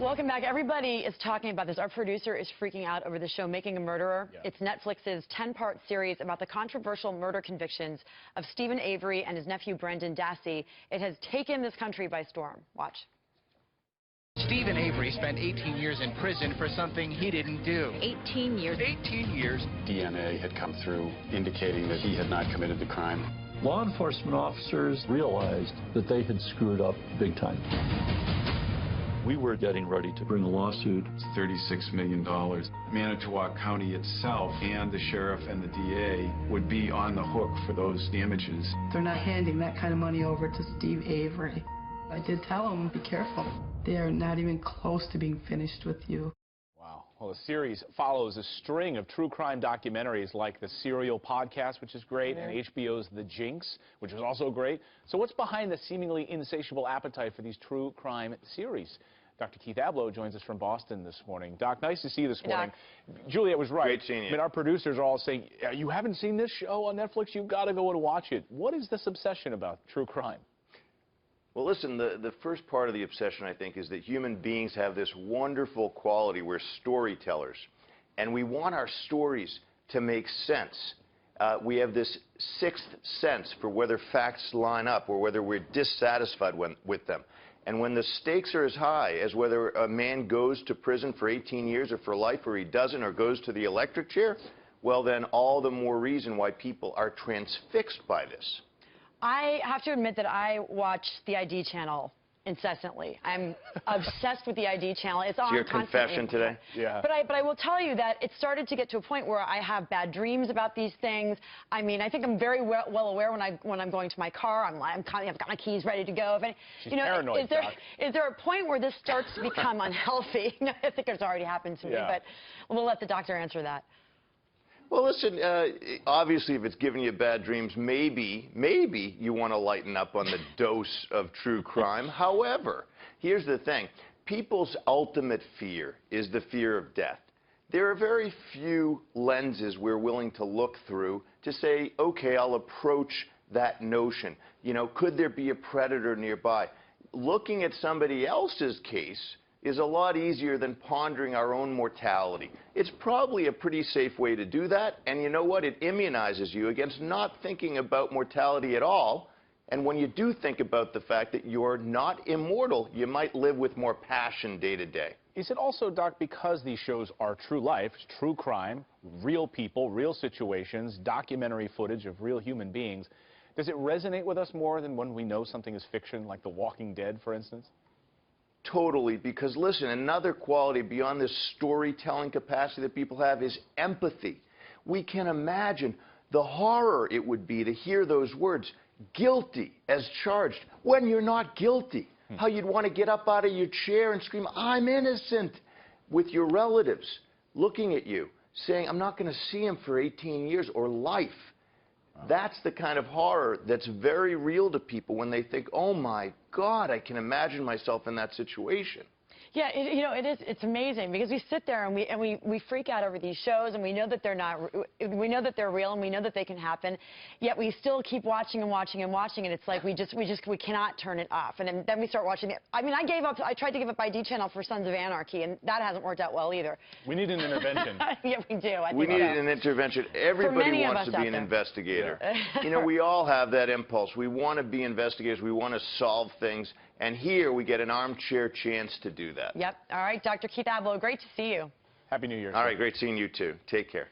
Welcome back. Everybody is talking about this. Our producer is freaking out over the show Making a Murderer. Yeah. It's Netflix's 10-part series about the controversial murder convictions of Stephen Avery and his nephew Brendan Dassey. It has taken this country by storm. Watch. Stephen Avery spent 18 years in prison for something he didn't do. 18 years. 18 years. DNA had come through indicating that he had not committed the crime. Law enforcement officers realized that they had screwed up big time. We were getting ready to bring a lawsuit. It's $36 million. Manitowoc County itself and the sheriff and the DA would be on the hook for those damages. They're not handing that kind of money over to Steve Avery. I did tell him, be careful. They're not even close to being finished with you. Wow. Well, the series follows a string of true crime documentaries like the Serial podcast, which is great, and HBO's The Jinx, which was also great. So what's behind the seemingly insatiable appetite for these true crime series? Dr. Keith Ablow joins us from Boston this morning. Doc, nice to see you this morning. Juliet was right. Great seeing you. I mean, our producers are all saying, you haven't seen this show on Netflix? You've got to go and watch it. What is this obsession about true crime? Well, listen, the first part of the obsession, I think, is that human beings have this wonderful quality. We're storytellers, and we want our stories to make sense. We have this sixth sense for whether facts line up or whether we're dissatisfied with them. And when the stakes are as high as whether a man goes to prison for 18 years or for life, or he doesn't, or goes to the electric chair, well, then all the more reason why people are transfixed by this. I have to admit that I watch the ID channel incessantly. I'm obsessed with the ID channel. It's on your constantly. Confession today? Yeah. But I will tell you that it started to get to a point where I have bad dreams about these things. I mean, I think I'm very well aware when I'm going to my car. I've got my keys ready to go. She's paranoid, is there a point where this starts to become unhealthy? I think it's already happened to me, but we'll let the doctor answer that. Well, listen, obviously, if it's giving you bad dreams, maybe you want to lighten up on the dose of true crime. However, here's the thing. People's ultimate fear is the fear of death. There are very few lenses we're willing to look through to say, okay, I'll approach that notion. You know, could there be a predator nearby? Looking at somebody else's case is a lot easier than pondering our own mortality. It's probably a pretty safe way to do that, and you know what? It immunizes you against not thinking about mortality at all, and when you do think about the fact that you're not immortal, you might live with more passion day to day. Is it also, Doc, because these shows are true life, true crime, real people, real situations, documentary footage of real human beings, does it resonate with us more than when we know something is fiction, like The Walking Dead, for instance? Totally, because listen, another quality beyond this storytelling capacity that people have is empathy. We can imagine the horror it would be to hear those words, guilty as charged, when you're not guilty. How you'd want to get up out of your chair and scream, I'm innocent, with your relatives looking at you, saying, I'm not going to see him for 18 years or life. That's the kind of horror that's very real to people when they think, oh my God, I can imagine myself in that situation. Yeah, it's amazing because we sit there and we freak out over these shows and we know that they're not, we know that they're real and we know that they can happen, yet we still keep watching and watching and watching, and it's like we cannot turn it off. And then we start watching it. I mean, I tried to give up ID channel for Sons of Anarchy, and that hasn't worked out well either. We need an intervention. Yeah, we do. We need an intervention. Everybody wants to be an investigator. You know, we all have that impulse. We want to be investigators. We want to solve things. And here we get an armchair chance to do that. Yep. All right, Dr. Keith Ablow, great to see you. Happy New Year. All right, great seeing you too. Take care.